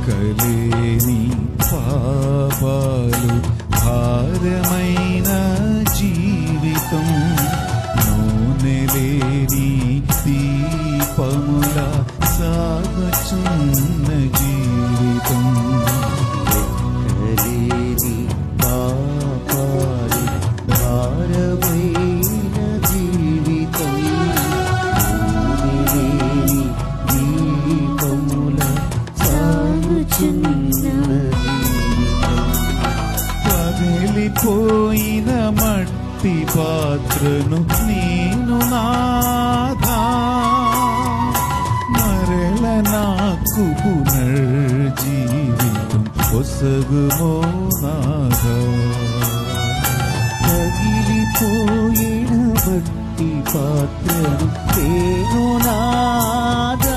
లెక్కలేని పాపాలు భారమైన జీవితం నూనెలేని దీపముల సాగుచున్న జీవితం లెక్కలేని పాపాలు భారమైన జీవితం నూనెలేని దీపముల సాగుచున్న జీవితం పగిలిపోయిన మట్టి పాత్రను నేను నాథా మరల నాకు పునర్జీవితం పొసగుమో నాథా పగిలిపోయిన మట్టి పాత్రను నేను నాథా